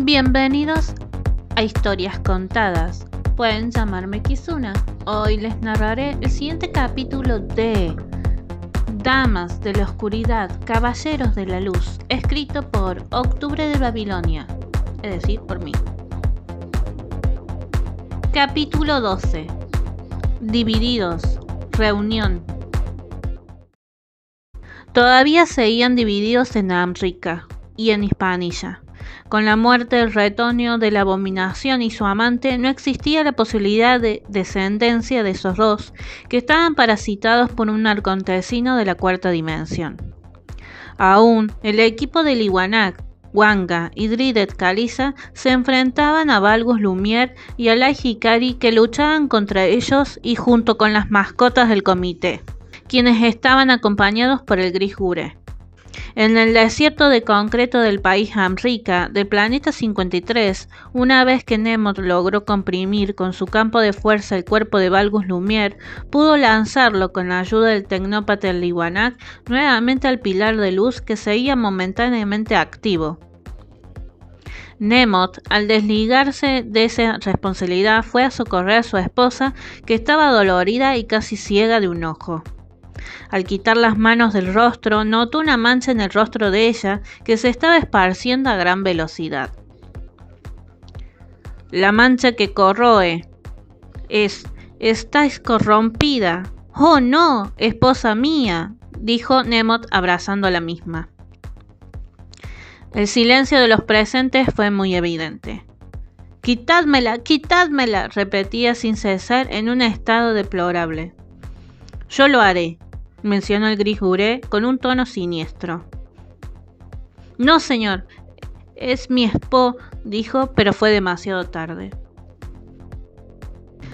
Bienvenidos a Historias Contadas. Pueden llamarme Kizuna. Hoy les narraré el siguiente capítulo de Damas de la Oscuridad, Caballeros de la Luz, escrito por Octubre de Babilonia, es decir, por mí. Capítulo 12. Divididos. Reunión. Todavía seguían divididos en América y en Hispanilla. Con la muerte del retoño de la abominación y su amante, no existía la posibilidad de descendencia de esos dos, que estaban parasitados por un acontecino de la cuarta dimensión. Aún, el equipo de Liwanag, Wanga y Drided Caliza se enfrentaban a Valgus Lumière y a Light Hikari, que luchaban contra ellos y junto con las mascotas del comité, quienes estaban acompañados por el Gris Gure. En el desierto de concreto del país América, del planeta 53, una vez que Nemot logró comprimir con su campo de fuerza el cuerpo de Valgus Lumière, pudo lanzarlo con la ayuda del tecnópata Liwanag nuevamente al pilar de luz que seguía momentáneamente activo. Nemot, al desligarse de esa responsabilidad, fue a socorrer a su esposa, que estaba dolorida y casi ciega de un ojo. Al quitar las manos del rostro, notó una mancha en el rostro de ella que se estaba esparciendo a gran velocidad. La mancha que corroe. Estáis corrompida. ¡Oh no, esposa mía!, dijo Nemot abrazando a la misma. El silencio de los presentes fue muy evidente. «¡Quitádmela, quitádmela!», repetía sin cesar en un estado deplorable. «Yo lo haré», mencionó el Gris Gure con un tono siniestro. «No, señor, es mi esposo», dijo, pero fue demasiado tarde.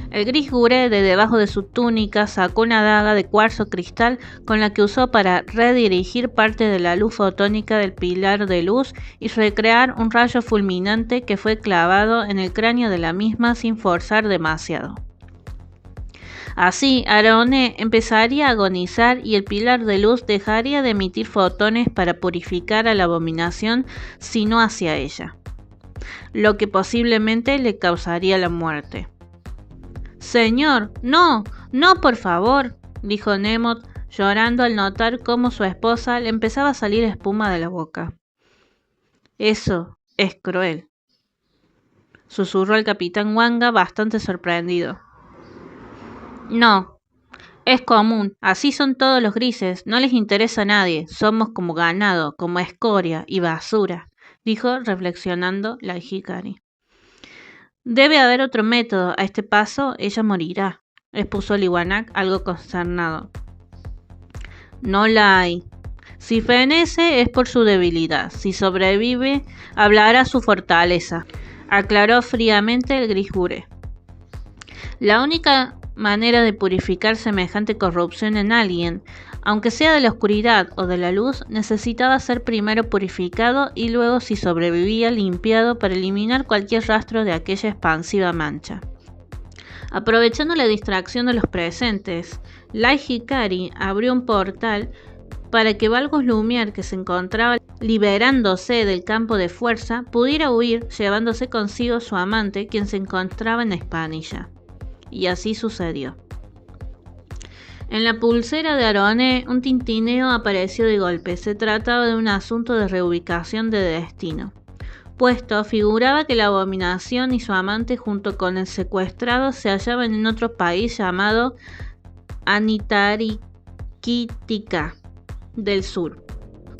El Gris Gure, de debajo de su túnica, sacó una daga de cuarzo cristal con la que usó para redirigir parte de la luz fotónica del pilar de luz y recrear un rayo fulminante que fue clavado en el cráneo de la misma sin forzar demasiado. Así, Aroné empezaría a agonizar y el pilar de luz dejaría de emitir fotones para purificar a la abominación, sino hacia ella, lo que posiblemente le causaría la muerte. «Señor, no, no, por favor», dijo Nemot, llorando al notar cómo su esposa le empezaba a salir espuma de la boca. «Eso es cruel», susurró el capitán Wanga, bastante sorprendido. «No, es común, así son todos los grises, no les interesa a nadie, somos como ganado, como escoria y basura», dijo reflexionando Light Hikari. «Debe haber otro método, a este paso ella morirá», expuso Liwanag algo consternado. «No la hay. Si fenece es por su debilidad, si sobrevive hablará su fortaleza», aclaró fríamente el Gris Gure. «La única manera de purificar semejante corrupción en alguien, aunque sea de la oscuridad o de la luz, necesitaba ser primero purificado y luego, si sobrevivía, limpiado para eliminar cualquier rastro de aquella expansiva mancha». Aprovechando la distracción de los presentes, Light Hikari abrió un portal para que Valgus Lumière, que se encontraba liberándose del campo de fuerza, pudiera huir llevándose consigo su amante, quien se encontraba en Hispanilla. Y así sucedió. En la pulsera de Aroné, un tintineo apareció de golpe. Se trataba de un asunto de reubicación de destino. Puesto, figuraba que la abominación y su amante, junto con el secuestrado, se hallaban en otro país llamado Anitarikitika del Sur.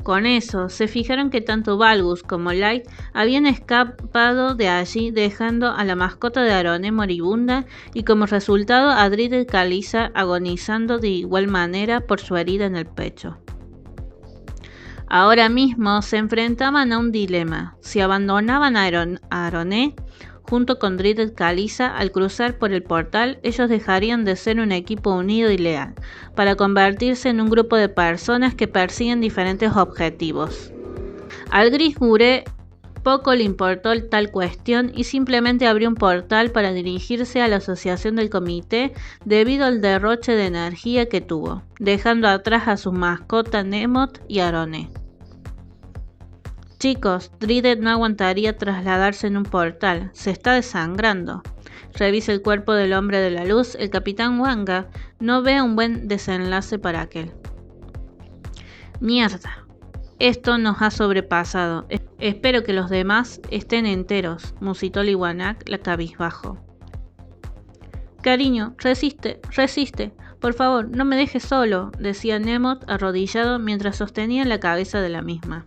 Con eso, se fijaron que tanto Valgus como Light habían escapado de allí, dejando a la mascota de Aroné moribunda y como resultado a Drided Caliza agonizando de igual manera por su herida en el pecho. Ahora mismo se enfrentaban a un dilema: si abandonaban a Aroné junto con Drided Caliza al cruzar por el portal, ellos dejarían de ser un equipo unido y leal, para convertirse en un grupo de personas que persiguen diferentes objetivos. Al Gris Gure poco le importó tal cuestión y simplemente abrió un portal para dirigirse a la asociación del comité debido al derroche de energía que tuvo, dejando atrás a su mascota Nemot y Aroné. Chicos, Driddet no aguantaría trasladarse en un portal. Se está desangrando. Revisa el cuerpo del hombre de la luz. El capitán Wanga no ve un buen desenlace para aquel. Mierda. Esto nos ha sobrepasado. Espero que los demás estén enteros, musitó Liwanak la cabizbajo. Cariño, resiste, resiste. Por favor, no me dejes solo, decía Nemot arrodillado mientras sostenía la cabeza de la misma.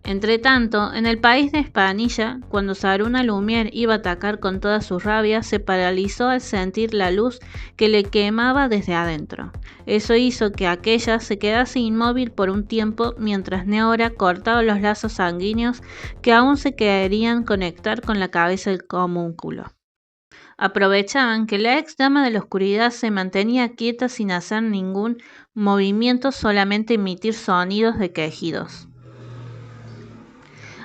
Entretanto, en el país de Espanilla, cuando Saruna Lumière iba a atacar con toda su rabia, se paralizó al sentir la luz que le quemaba desde adentro. Eso hizo que aquella se quedase inmóvil por un tiempo mientras Neora cortaba los lazos sanguíneos que aún se querían conectar con la cabeza del homúnculo. Aprovechaban que la ex dama de la oscuridad se mantenía quieta sin hacer ningún movimiento, solamente emitir sonidos de quejidos.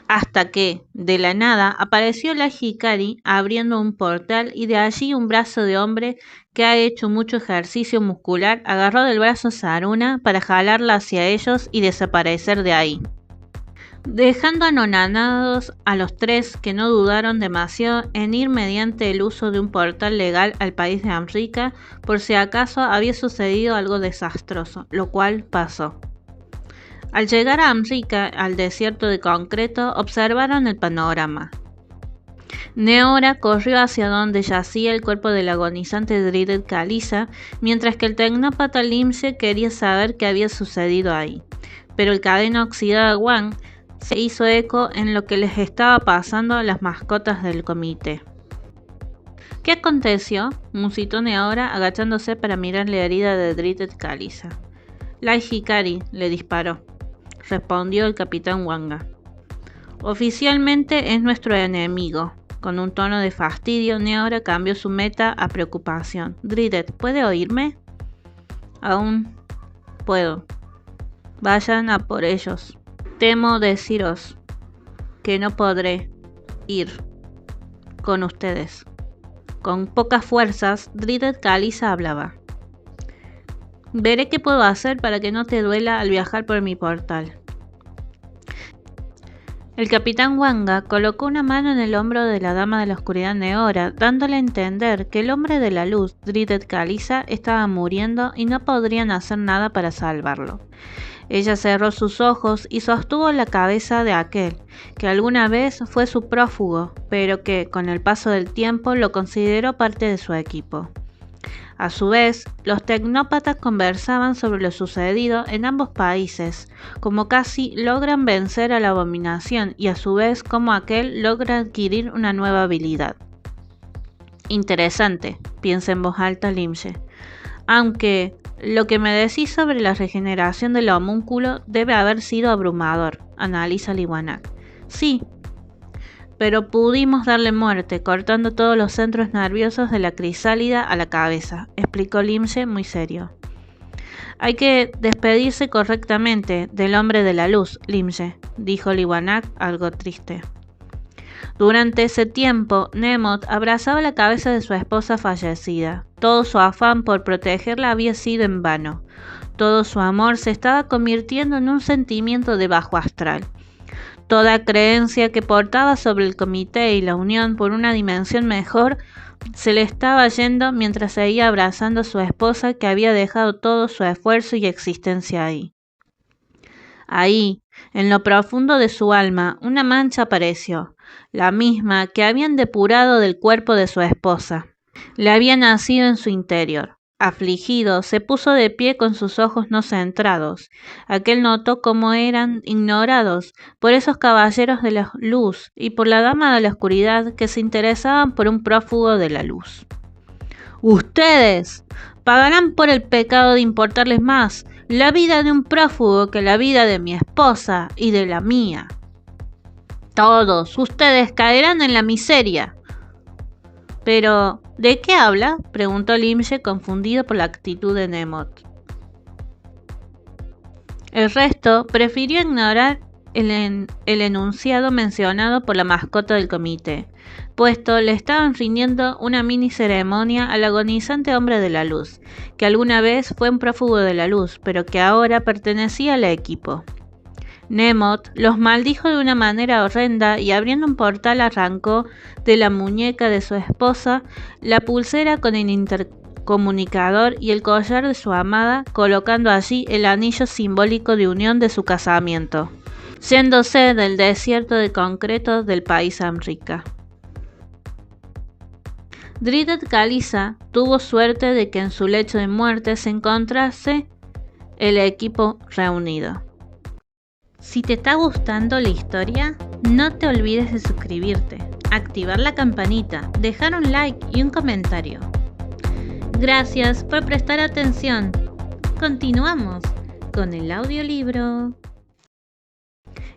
Hasta que, de la nada, apareció la Hikari abriendo un portal y de allí un brazo de hombre que ha hecho mucho ejercicio muscular agarró del brazo a Saruna para jalarla hacia ellos y desaparecer de ahí. Dejando anonadados a los tres que no dudaron demasiado en ir mediante el uso de un portal legal al país de Amrika por si acaso había sucedido algo desastroso, lo cual pasó. Al llegar a Amrika, al desierto de concreto, observaron el panorama. Neora corrió hacia donde yacía el cuerpo del agonizante Driddet Kaliza, mientras que el tecnópata Limse quería saber qué había sucedido ahí. Pero el cadena oxidada Wang se hizo eco en lo que les estaba pasando a las mascotas del comité. ¿Qué aconteció?, musitó Neora agachándose para mirar la herida de Driddet Kaliza. La Hikari le disparó, respondió el capitán Wanga. Oficialmente es nuestro enemigo. Con un tono de fastidio, Neora cambió su meta a preocupación. Driddet, ¿puede oírme? Aún puedo. Vayan a por ellos. Temo deciros que no podré ir con ustedes. Con pocas fuerzas, Driddet Kaliza hablaba. Veré qué puedo hacer para que no te duela al viajar por mi portal. El capitán Wanga colocó una mano en el hombro de la dama de la oscuridad Neora, dándole a entender que el hombre de la luz, Driddet Kaliza, estaba muriendo y no podrían hacer nada para salvarlo. Ella cerró sus ojos y sostuvo la cabeza de aquel, que alguna vez fue su prófugo, pero que, con el paso del tiempo, lo consideró parte de su equipo. A su vez, los tecnópatas conversaban sobre lo sucedido en ambos países, como casi logran vencer a la abominación y a su vez como aquel logra adquirir una nueva habilidad. Interesante, piensa en voz alta Limse. Aunque lo que me decís sobre la regeneración del homúnculo debe haber sido abrumador, analiza Liwanak. Sí, pero pudimos darle muerte, cortando todos los centros nerviosos de la crisálida a la cabeza, explicó Limse muy serio. Hay que despedirse correctamente del hombre de la luz, Limse, dijo Liwanak algo triste. Durante ese tiempo, Nemot abrazaba la cabeza de su esposa fallecida. Todo su afán por protegerla había sido en vano. Todo su amor se estaba convirtiendo en un sentimiento de bajo astral. Toda creencia que portaba sobre el comité y la unión por una dimensión mejor se le estaba yendo mientras seguía abrazando a su esposa que había dejado todo su esfuerzo y existencia ahí. Ahí, en lo profundo de su alma, una mancha apareció, la misma que habían depurado del cuerpo de su esposa. Le había nacido en su interior. Afligido, se puso de pie con sus ojos no centrados. Aquel notó cómo eran ignorados por esos caballeros de la luz y por la dama de la oscuridad que se interesaban por un prófugo de la luz. ¡Ustedes pagarán por el pecado de importarles más la vida de un prófugo que la vida de mi esposa y de la mía! Todos ustedes caerán en la miseria. Pero, ¿de qué habla?, preguntó Limse, confundido por la actitud de Nemot. El resto prefirió ignorar el enunciado mencionado por la mascota del comité, puesto le estaban rindiendo una mini ceremonia al agonizante hombre de la luz, que alguna vez fue un prófugo de la luz, pero que ahora pertenecía al equipo. Nemot los maldijo de una manera horrenda y abriendo un portal arrancó de la muñeca de su esposa la pulsera con el intercomunicador y el collar de su amada, colocando allí el anillo simbólico de unión de su casamiento, yéndose del desierto de concreto del país Amrika. Drideth Kalisa tuvo suerte de que en su lecho de muerte se encontrase el equipo reunido. Si te está gustando la historia, no te olvides de suscribirte, activar la campanita, dejar un like y un comentario. Gracias por prestar atención. Continuamos con el audiolibro.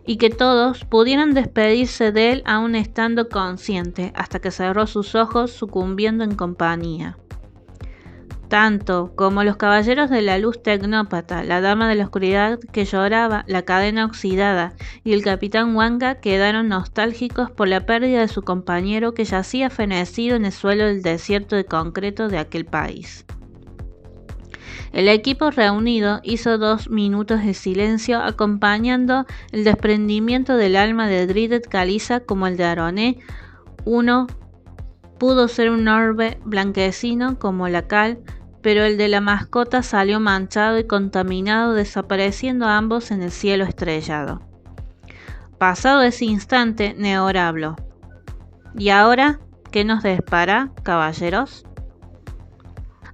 Y que todos pudieran despedirse de él aún estando consciente, hasta que cerró sus ojos sucumbiendo en compañía. Tanto como los caballeros de la luz tecnópata, la dama de la oscuridad que lloraba, la cadena oxidada y el capitán Wanga quedaron nostálgicos por la pérdida de su compañero que yacía fenecido en el suelo del desierto de concreto de aquel país. El equipo reunido hizo 2 minutos de silencio acompañando el desprendimiento del alma de Drideth Kalisa como el de Aroné. Uno pudo ser un orbe blanquecino como la cal, pero el de la mascota salió manchado y contaminado, desapareciendo ambos en el cielo estrellado. Pasado ese instante, Neora habló. ¿Y ahora qué nos depara, caballeros?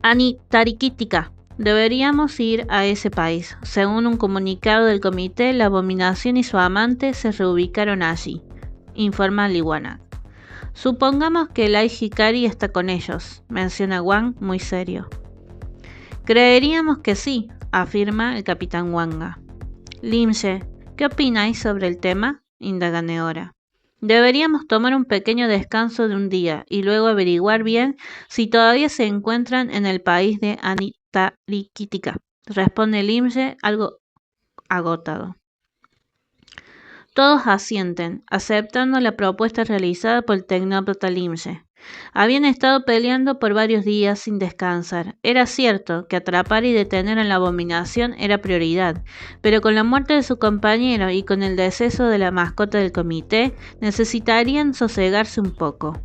Anitarikítica. Deberíamos ir a ese país. Según un comunicado del comité, la abominación y su amante se reubicaron allí, informa Liwanag. Supongamos que el Hikari está con ellos, menciona Wang muy serio. Creeríamos que sí, afirma el capitán Wanga. Limje, ¿qué opináis sobre el tema?, indaga Neora. Deberíamos tomar un pequeño descanso de un día y luego averiguar bien si todavía se encuentran en el país de Anitarikítica, responde Limje algo agotado. Todos asienten, aceptando la propuesta realizada por el tecnópata Limje. Habían estado peleando por varios días sin descansar. Era cierto que atrapar y detener a la abominación era prioridad, pero con la muerte de su compañero y con el deceso de la mascota del comité, necesitarían sosegarse un poco.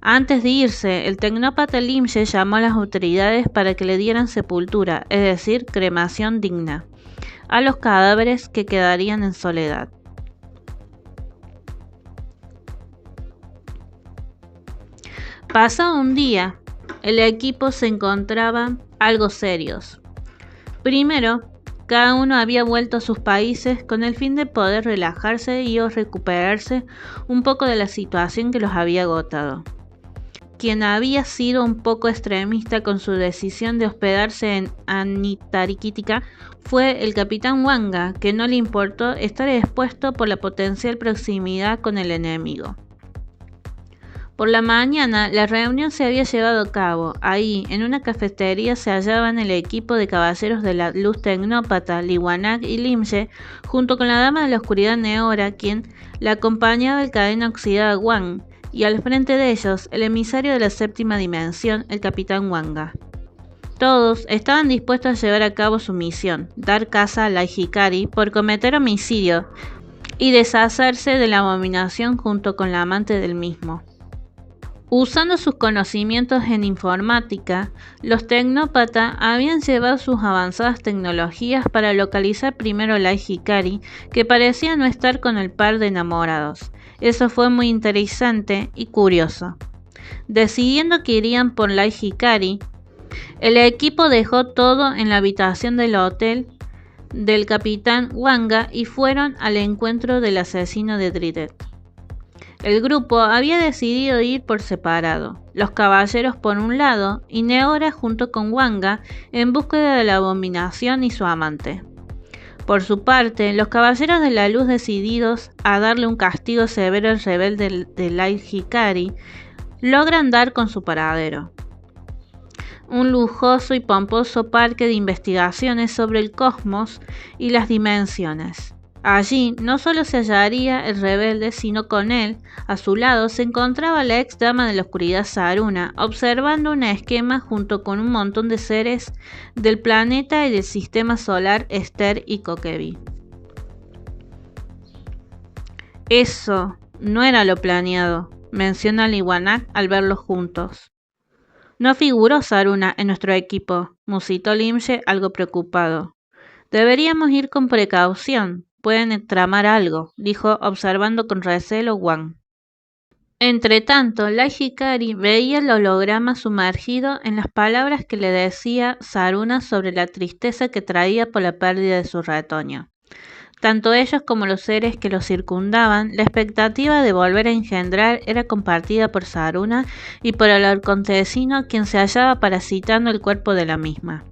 Antes de irse, el tecnópata Limje llamó a las autoridades para que le dieran sepultura, es decir, cremación digna, a los cadáveres que quedarían en soledad. Pasado un día, el equipo se encontraba algo serios. Primero, cada uno había vuelto a sus países con el fin de poder relajarse y o recuperarse un poco de la situación que los había agotado. Quien había sido un poco extremista con su decisión de hospedarse en Anitarikítica fue el capitán Wanga, que no le importó estar expuesto por la potencial proximidad con el enemigo. Por la mañana, la reunión se había llevado a cabo. Ahí, en una cafetería, se hallaban el equipo de caballeros de la luz tecnópata, Liwanag y Limje, junto con la dama de la oscuridad Neora, quien la acompañaba el cadena oxidada Wang, y al frente de ellos, el emisario de la séptima dimensión, el capitán Wanga. Todos estaban dispuestos a llevar a cabo su misión, dar caza al Hikari por cometer homicidio y deshacerse de la abominación junto con la amante del mismo. Usando sus conocimientos en informática, los tecnópatas habían llevado sus avanzadas tecnologías para localizar primero al Hikari, que parecía no estar con el par de enamorados. Eso fue muy interesante y curioso. Decidiendo que irían por la Hikari, el equipo dejó todo en la habitación del hotel del capitán Wanga y fueron al encuentro del asesino de Drideth. El grupo había decidido ir por separado, los caballeros por un lado y Neora junto con Wanga en búsqueda de la abominación y su amante. Por su parte, los caballeros de la luz, decididos a darle un castigo severo al rebelde del Hikari, logran dar con su paradero. Un lujoso y pomposo parque de investigaciones sobre el cosmos y las dimensiones. Allí no solo se hallaría el rebelde, sino con él, a su lado, se encontraba la ex dama de la oscuridad Saruna, observando un esquema junto con un montón de seres del planeta y del sistema solar Esther y Kokebi. Eso no era lo planeado, menciona Liwanak al verlos juntos. No figuró Saruna en nuestro equipo, musitó Limje algo preocupado. Deberíamos ir con precaución, pueden tramar algo, dijo observando con recelo Wang. Entretanto, la Hikari veía el holograma sumergido en las palabras que le decía Saruna sobre la tristeza que traía por la pérdida de su retoño. Tanto ellos como los seres que los circundaban, la expectativa de volver a engendrar era compartida por Saruna y por el arcontecino, quien se hallaba parasitando el cuerpo de la misma.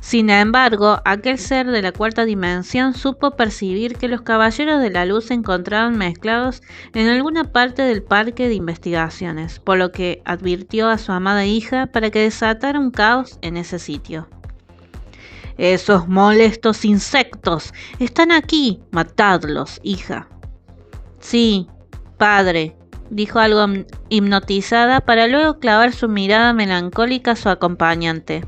Sin embargo, aquel ser de la cuarta dimensión supo percibir que los caballeros de la luz se encontraban mezclados en alguna parte del parque de investigaciones, por lo que advirtió a su amada hija para que desatara un caos en ese sitio. «Esos molestos insectos están aquí, matadlos, hija». «Sí, padre», dijo algo hipnotizada para luego clavar su mirada melancólica a su acompañante.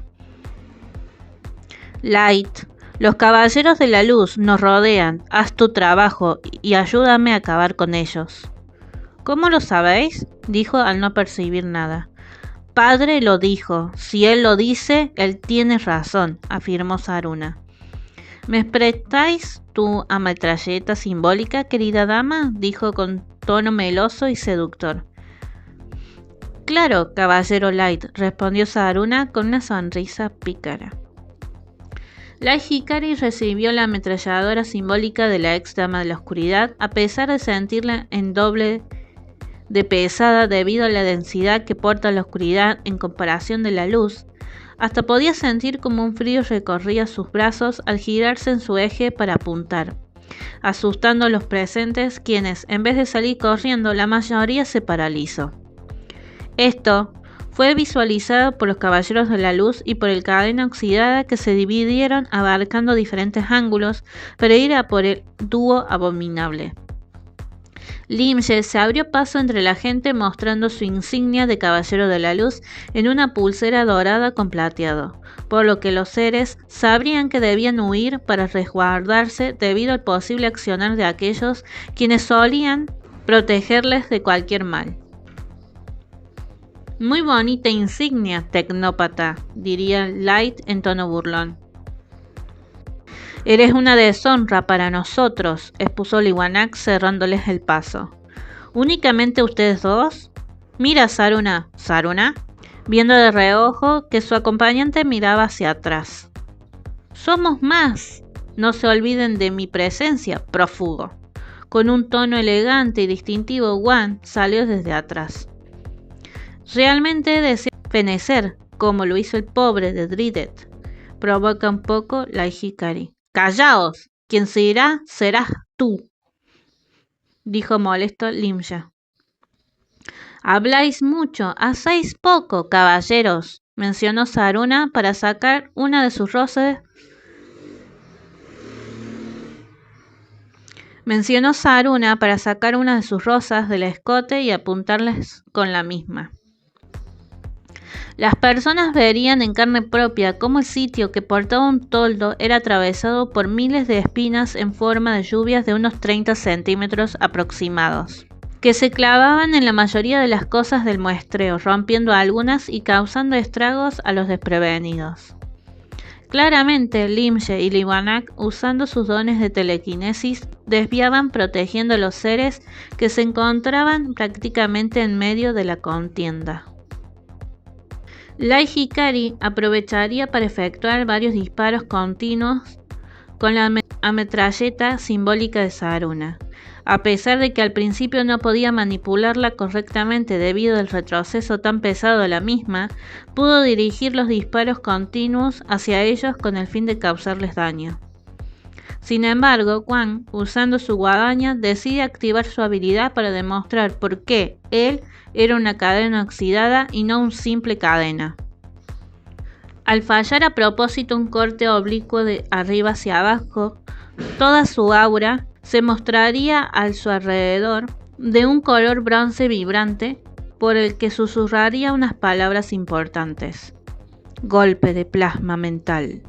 Light, los caballeros de la luz nos rodean, haz tu trabajo y ayúdame a acabar con ellos. ¿Cómo lo sabéis?, dijo al no percibir nada. Padre lo dijo, si él lo dice, él tiene razón, afirmó Saruna. ¿Me prestáis tu ametralleta simbólica, querida dama?, dijo con tono meloso y seductor. Claro, caballero Light, respondió Saruna con una sonrisa pícara. La Hikari recibió la ametralladora simbólica de la ex dama de la oscuridad, a pesar de sentirla en doble de pesada debido a la densidad que porta la oscuridad en comparación de la luz. Hasta podía sentir como un frío recorría sus brazos al girarse en su eje para apuntar, asustando a los presentes, quienes, en vez de salir corriendo, la mayoría se paralizó. Esto fue visualizado por los caballeros de la luz y por el cadena oxidada, que se dividieron abarcando diferentes ángulos para ir a por el dúo abominable. Limje se abrió paso entre la gente mostrando su insignia de caballero de la luz en una pulsera dorada con plateado, por lo que los seres sabrían que debían huir para resguardarse debido al posible accionar de aquellos quienes solían protegerles de cualquier mal. Muy bonita insignia, tecnópata, diría Light en tono burlón. Eres una deshonra para nosotros, expuso Liwanak cerrándoles el paso. ¿Únicamente ustedes dos? Mira, Saruna. ¿Saruna? Viendo de reojo que su acompañante miraba hacia atrás. Somos más. No se olviden de mi presencia, prófugo. Con un tono elegante y distintivo, Wang salió desde atrás. Realmente desea fenecer, como lo hizo el pobre de Dridet. Provoca un poco la Hikari. ¡Callaos! Quien se irá serás tú, dijo molesto Limja. Habláis mucho, hacéis poco, caballeros, mencionó Saruna para sacar una de sus rosas. Del escote y apuntarles con la misma. Las personas verían en carne propia cómo el sitio que portaba un toldo era atravesado por miles de espinas en forma de lluvias de unos 30 centímetros aproximados, que se clavaban en la mayoría de las cosas del muestreo, rompiendo algunas y causando estragos a los desprevenidos. Claramente, Limje y Liwanak, usando sus dones de telequinesis, desviaban protegiendo a los seres que se encontraban prácticamente en medio de la contienda. La Hikari aprovecharía para efectuar varios disparos continuos con la ametralleta simbólica de Saruna. A pesar de que al principio no podía manipularla correctamente debido al retroceso tan pesado de la misma, pudo dirigir los disparos continuos hacia ellos con el fin de causarles daño. Sin embargo, Wang, usando su guadaña, decide activar su habilidad para demostrar por qué él era una cadena oxidada y no un simple cadena. Al fallar a propósito un corte oblicuo de arriba hacia abajo, toda su aura se mostraría a su alrededor de un color bronce vibrante por el que susurraría unas palabras importantes. Golpe de plasma mental.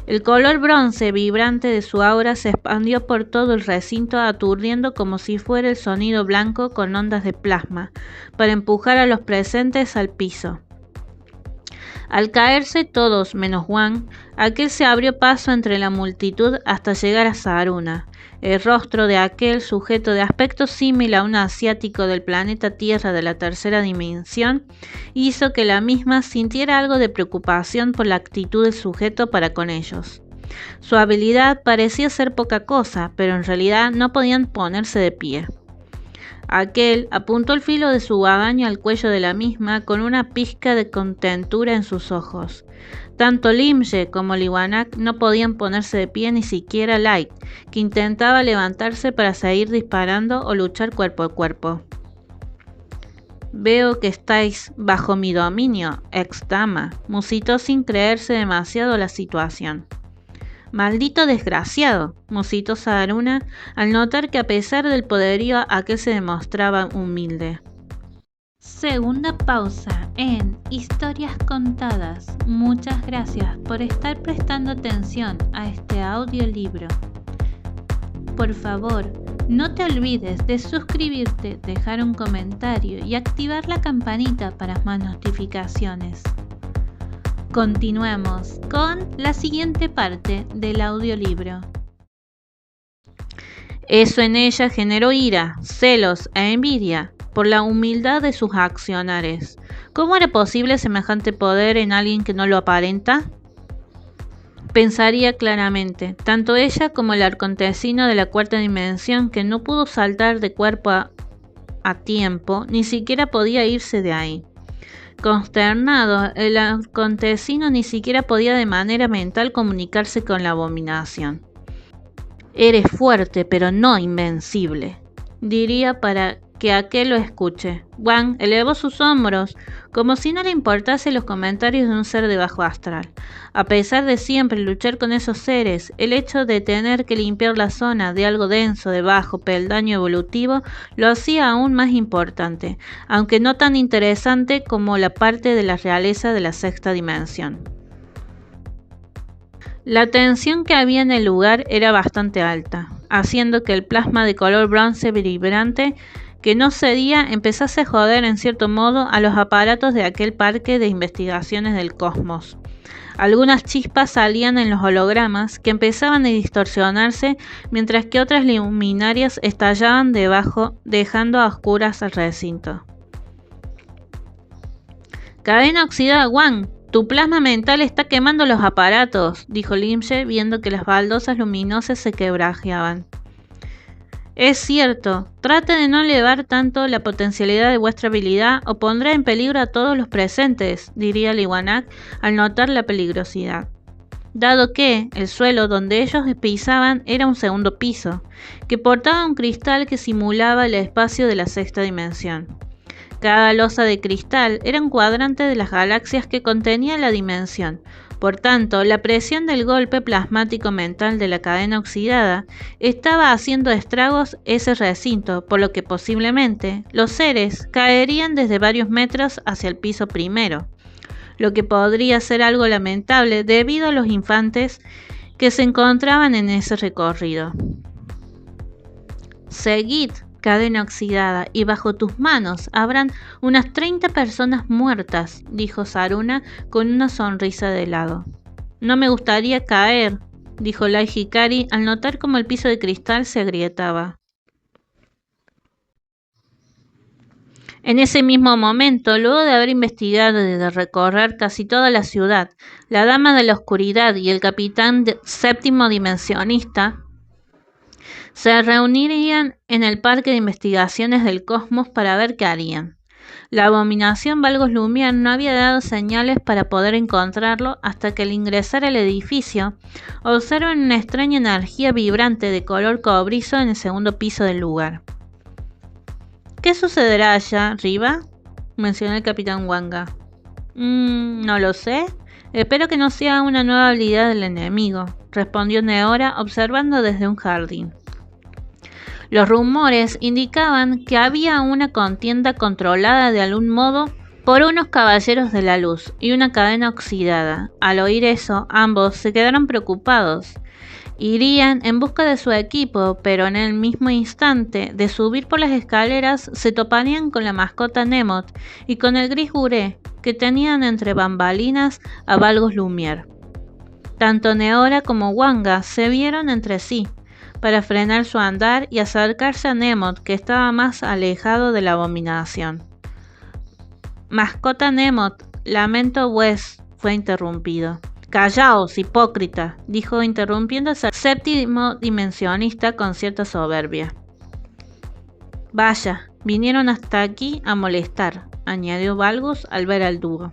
El color bronce vibrante de su aura se expandió por todo el recinto, aturdiendo como si fuera el sonido blanco con ondas de plasma, para empujar a los presentes al piso. Al caerse todos menos Wang, aquel se abrió paso entre la multitud hasta llegar a Saruna. El rostro de aquel sujeto de aspecto similar a un asiático del planeta Tierra de la tercera dimensión hizo que la misma sintiera algo de preocupación por la actitud del sujeto para con ellos. Su habilidad parecía ser poca cosa, pero en realidad no podían ponerse de pie. Aquel apuntó el filo de su guadaña al cuello de la misma con una pizca de contentura en sus ojos. Tanto Limje como Liwanak no podían ponerse de pie, ni siquiera Light, que intentaba levantarse para seguir disparando o luchar cuerpo a cuerpo. «Veo que estáis bajo mi dominio, ex dama», musitó sin creerse demasiado la situación. «Maldito desgraciado», musitó Saruna al notar que a pesar del poderío aquel se demostraba humilde. Segunda pausa en Historias Contadas. Muchas gracias por estar prestando atención a este audiolibro. Por favor, no te olvides de suscribirte, dejar un comentario y activar la campanita para más notificaciones. Continuemos con la siguiente parte del audiolibro. Eso en ella generó ira, celos e envidia por la humildad de sus accionares. ¿Cómo era posible semejante poder en alguien que no lo aparenta? Pensaría claramente, tanto ella como el acontecino de la cuarta dimensión, que no pudo saltar de cuerpo a tiempo, ni siquiera podía irse de ahí. Consternado, el acontecino ni siquiera podía de manera mental comunicarse con la abominación. «Eres fuerte, pero no invencible», diría para que aquel lo escuche. Wang elevó sus hombros, como si no le importase los comentarios de un ser de bajo astral. A pesar de siempre luchar con esos seres, el hecho de tener que limpiar la zona de algo denso de bajo peldaño evolutivo lo hacía aún más importante, aunque no tan interesante como la parte de la realeza de la sexta dimensión. La tensión que había en el lugar era bastante alta, haciendo que el plasma de color bronce vibrante que no cedía empezase a joder en cierto modo a los aparatos de aquel parque de investigaciones del cosmos. Algunas chispas salían en los hologramas que empezaban a distorsionarse, mientras que otras luminarias estallaban debajo, dejando a oscuras al recinto. «Cadena oxidada Wang, tu plasma mental está quemando los aparatos», dijo Limje, viendo que las baldosas luminosas se quebrajeaban. «Es cierto, trate de no elevar tanto la potencialidad de vuestra habilidad o pondrá en peligro a todos los presentes», diría Liwanak al notar la peligrosidad, dado que el suelo donde ellos pisaban era un segundo piso, que portaba un cristal que simulaba el espacio de la sexta dimensión. Cada losa de cristal era un cuadrante de las galaxias que contenía la dimensión. Por tanto, la presión del golpe plasmático mental de la cadena oxidada estaba haciendo estragos ese recinto, por lo que posiblemente los seres caerían desde varios metros hacia el piso primero, lo que podría ser algo lamentable debido a los infantes que se encontraban en ese recorrido. «Seguid, cadena oxidada, y bajo tus manos habrán unas 30 personas muertas», dijo Saruna con una sonrisa de helado. «No me gustaría caer», dijo Light Hikari al notar cómo el piso de cristal se agrietaba. En ese mismo momento, luego de haber investigado y de recorrer casi toda la ciudad, la Dama de la Oscuridad y el Capitán Séptimo Dimensionista se reunirían en el Parque de Investigaciones del Cosmos para ver qué harían. La abominación Valgos Lumière no había dado señales para poder encontrarlo hasta que al ingresar al edificio observan una extraña energía vibrante de color cobrizo en el segundo piso del lugar. «¿Qué sucederá allá arriba?», mencionó el capitán Wanga. «No lo sé. Espero que no sea una nueva habilidad del enemigo», respondió Neora observando desde un jardín. Los rumores indicaban que había una contienda controlada de algún modo por unos caballeros de la luz y una cadena oxidada. Al oír eso, ambos se quedaron preocupados. Irían en busca de su equipo, pero en el mismo instante de subir por las escaleras se toparían con la mascota Nemot y con el gris Guré, que tenían entre bambalinas a Valgus Lumière. Tanto Neora como Wanga se vieron entre sí para frenar su andar y acercarse a Nemot, que estaba más alejado de la abominación. Mascota Nemot, lamento Wes, fue interrumpido. Callaos, hipócrita, dijo interrumpiendo al séptimo dimensionista con cierta soberbia. Vaya, vinieron hasta aquí a molestar, añadió Valgus al ver al dúo.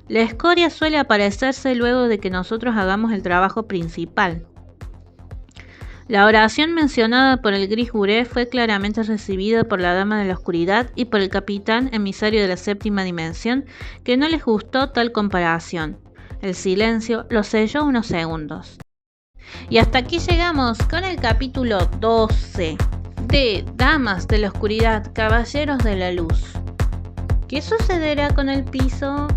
La escoria suele aparecerse luego de que nosotros hagamos el trabajo principal. La oración mencionada por el gris Guré fue claramente recibida por la Dama de la Oscuridad y por el capitán emisario de la séptima dimensión, que no les gustó tal comparación. El silencio lo selló unos segundos. Y hasta aquí llegamos con el capítulo 12 de Damas de la Oscuridad, Caballeros de la Luz. ¿Qué sucederá con el piso?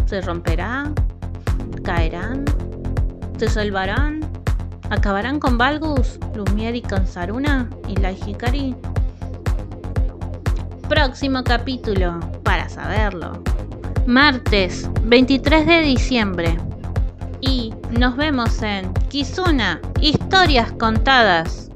¿Se romperá? ¿Caerán? ¿Se salvarán? ¿Acabarán con Valgus, Lumière y con Saruna y la Hikari? Próximo capítulo, para saberlo. Martes 23 de diciembre. Y nos vemos en Kizuna, Historias Contadas.